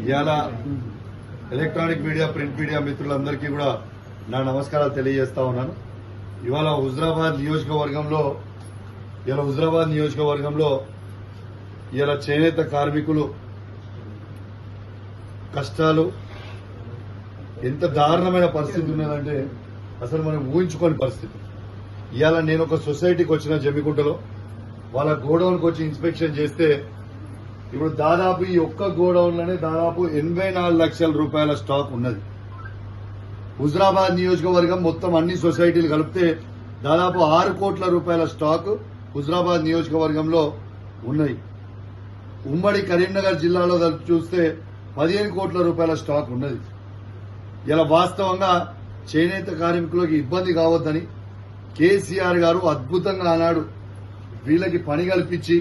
ఇవాళ electronic media print media మిత్రులందరికీ కూడా నా నమస్కారాలు తెలియజేస్తా ఉన్నాను. ఇవాళ హుజరాబాద్ నియోజకవర్గంలో ఇవాళ చేనేత కార్మికులు కష్టాలు ఎంత దారుణమైన పరిస్థితి ఉన్నదంటే అసలు మనం ఊహించుకోని పరిస్థితి. ఇవాళ నేను ఒక సొసైటీకి వచ్చిన జమ్మికుంటలో వాళ్ళ గోడౌన్కి వచ్చి ఇన్స్పెక్షన్ చేస్తే ఇప్పుడు దాదాపు ఈ ఒక్క గోడౌన్లోనే దాదాపు 84 లక్షల రూపాయల స్టాక్ ఉన్నది. హుజరాబాద్ నియోజకవర్గం మొత్తం అన్ని సొసైటీలు కలిపితే దాదాపు 6 కోట్ల రూపాయల స్టాక్ హుజరాబాద్ నియోజకవర్గంలో ఉన్నాయి. ఉమ్మడి కరీంనగర్ జిల్లాలో చూస్తే 15 కోట్ల రూపాయల స్టాక్ ఉన్నది. ఇలా వాస్తవంగా చేనేత కార్మికులకు ఇబ్బంది కావద్దని కేసీఆర్ గారు అద్భుతంగా ఆనాడు వీళ్ళకి పని కల్పించి,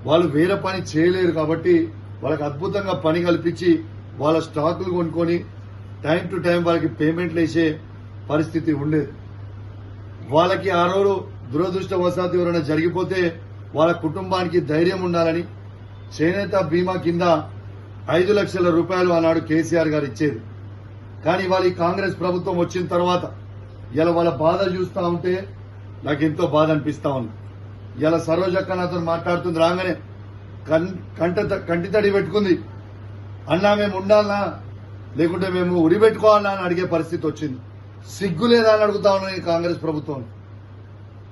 వాళ్ళు వేరే పని చేయలేరు కాబట్టి వాళ్ళకి అద్భుతంగా పని కల్పించి వాళ్ళ స్టాకులు కొనుక్కొని టైం టు టైం వాళ్ళకి పేమెంట్లు వేసే పరిస్థితి ఉండేది. వాళ్ళకి ఆ రోజు దురదృష్టవశాత్తు ఎవరైనా జరిగిపోతే వాళ్ళ కుటుంబానికి ధైర్యం ఉండాలని చేనేత బీమా కింద 5 లక్షల రూపాయలు ఆనాడు కేసీఆర్ గారు ఇచ్చేది. కానీ వాళ్ళ కాంగ్రెస్ ప్రభుత్వం వచ్చిన తర్వాత ఇలా వాళ్ళ బాధ చూస్తా ఉంటే నాకు ఎంతో బాధ అనిపిస్తా ఉంది. ఇలా సరోజక్క నాతో మాట్లాడుతుంది, రాగానే కంటి తడి పెట్టుకుంది, అన్నా మేము ఉండాలనా లేకుంటే మేము ఉరి పెట్టుకోవాలనా అని అడిగే పరిస్థితి వచ్చింది. సిగ్గు లేదా అని అడుగుతా ఉన్నాను ఈ కాంగ్రెస్ ప్రభుత్వం.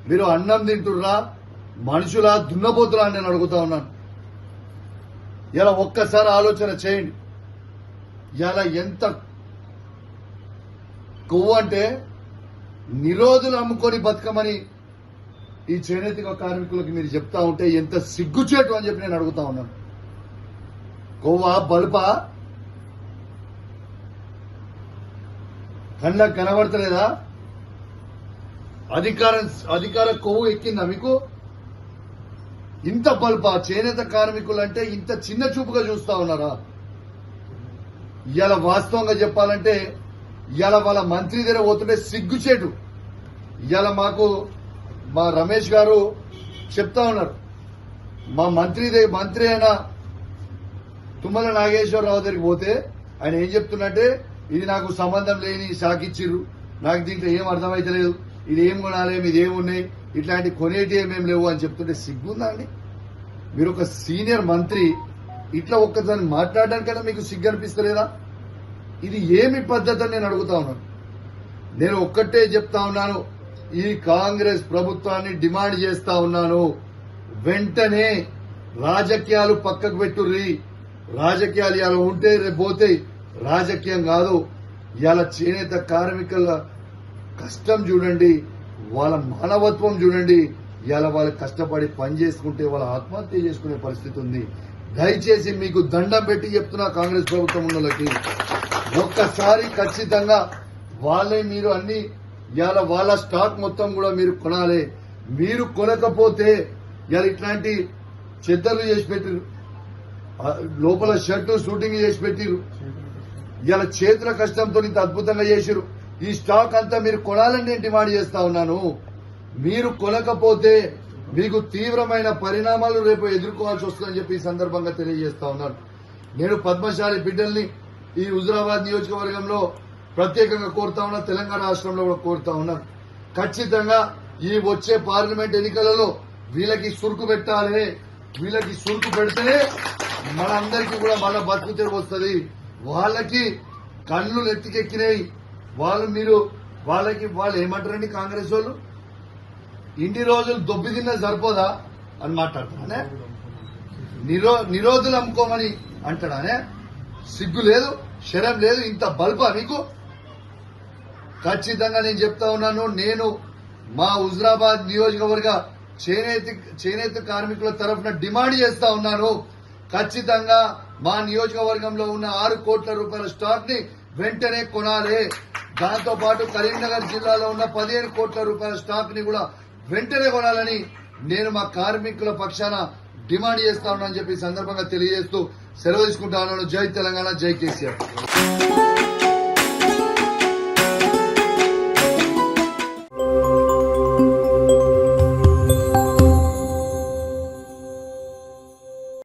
మీరు అన్నం తింటుర్రా, మనుషులా, దున్నపోతురా అని నేను అడుగుతా ఉన్నాను. ఇలా ఒక్కసారి ఆలోచన చేయండి. ఇలా ఎంత కొవ్వు అంటే నిరోధులు అమ్ముకొని బతకమని ఈ చేనేత కార్మికులకు మీరు చెప్తా ఉంటే ఎంత సిగ్గుచేటు అని చెప్పి నేను అడుగుతా ఉన్నాను. కొవ్వా, బల్పా, కళ్ళకు కనబడతలేదా? అధికార కొవ్వు ఎక్కిందా మీకు? ఇంత బల్పా చేనేత కార్మికులు అంటే ఇంత చిన్న చూపుగా చూస్తా ఉన్నారా? ఇవాళ వాస్తవంగా చెప్పాలంటే ఇవాళ వాళ్ళ మంత్రి దగ్గర పోతుంటే సిగ్గుచేటు. ఇవాళ మా రమేష్ గారు చెప్తా ఉన్నారు, మా మంత్రి అయిన తుమ్మల నాగేశ్వరరావు దగ్గరికి పోతే ఆయన ఏం చెప్తున్నట్టే, ఇది నాకు సంబంధం లేని షాకిచ్చిర్రు, నాకు దీంట్లో ఏం అర్థమైతలేదు, ఇది ఏం కొనాలేమి, ఇది ఏమున్నాయి, ఇట్లాంటి కొనేటి ఏమేమి లేవు అని చెప్తుంటే సిగ్గుందా అండి? మీరు ఒక సీనియర్ మంత్రి ఇట్లా ఒక్కదాన్ని మాట్లాడడానికైనా మీకు సిగ్గు అనిపిస్తలేదా? ఇది ఏమి పద్ధతి అని నేను అడుగుతా ఉన్నాను. నేను ఒక్కటే చెప్తా ఉన్నాను, ఈ కాంగ్రెస్ ప్రభుత్వాన్ని డిమాండ్ చేస్తా ఉన్నాను, వెంటనే రాజకీయాలు పక్కకు పెట్టుర్రి. రాజకీయాలు ఇలా ఉంటే రేపు పోతే రాజకీయం కాదు. ఇవాళ చేనేత కార్మికుల కష్టం చూడండి, వాళ్ళ మానవత్వం చూడండి. ఇవాళ వాళ్ళు కష్టపడి పని చేసుకుంటే వాళ్ళ ఆత్మహత్య చేసుకునే పరిస్థితి ఉంది. దయచేసి మీకు దండం పెట్టి చెప్తున్నా కాంగ్రెస్ ప్రభుత్వం ఉన్నోళ్ళకి, ఒక్కసారి ఖచ్చితంగా వాళ్ళే మీరు అన్ని ఇవాళ వాళ్ళ స్టాక్ మొత్తం కూడా మీరు కొనాలి. మీరు కొనకపోతే ఇవాళ ఇట్లాంటి చెద్దర్లు చేసి పెట్టిరు, లోపల షర్టు షూటింగ్ చేసి పెట్టిరు, ఇవాళ చేతుల కష్టంతో ఇంత అద్భుతంగా చేసిరు. ఈ స్టాక్ అంతా మీరు కొనాలని నేను డిమాండ్ చేస్తా ఉన్నాను. మీరు కొనకపోతే మీకు తీవ్రమైన పరిణామాలు రేపు ఎదుర్కోవాల్సి వస్తుందని చెప్పి ఈ సందర్భంగా తెలియజేస్తా ఉన్నాను. నేను పద్మశాలి బిడ్డల్ని ఈ హుజరాబాద్ నియోజకవర్గంలో ప్రత్యేకంగా కోరుతా ఉన్నా, తెలంగాణ రాష్ట్రంలో కూడా కోరుతా ఉన్నాను. ఖచ్చితంగా ఈ వచ్చే పార్లమెంట్ ఎన్నికలలో వీళ్ళకి సురుకు పెట్టాలి. వీళ్ళకి సురుకు పెడితేనే మనందరికీ కూడా మన బతుకు తెరువు వస్తుంది. వాళ్ళకి కళ్ళు నెత్తికెక్కినాయి. వాళ్ళు ఏమంటారండి కాంగ్రెస్ వాళ్ళు, ఇన్ని రోజులు దొబ్బి తిన్నా సరిపోదా అని మాట్లాడుతున్నానే, నిరోధులు అమ్ముకోమని అంటాడానే. సిగ్గు లేదు, శరం లేదు, ఇంత బల్బా మీకు? ఖచ్చితంగా నేను చెప్తా ఉన్నాను, నేను మా హుజరాబాద్ నియోజకవర్గ చేనేత కార్మికుల తరఫున డిమాండ్ చేస్తా ఉన్నాను. ఖచ్చితంగా మా నియోజకవర్గంలో ఉన్న 6 కోట్ల రూపాయల స్టాక్ ని వెంటనే కొనాలి. దాంతో పాటు కరీంనగర్ జిల్లాలో ఉన్న 15 కోట్ల రూపాయల స్టాక్ ని కూడా వెంటనే కొనాలని నేను మా కార్మికుల పక్షాన డిమాండ్ చేస్తా ఉన్నానని చెప్పి సందర్భంగా తెలియజేస్తూ సెలవు తీసుకుంటా ఉన్నాను. జై తెలంగాణ, జై కేసీఆర్.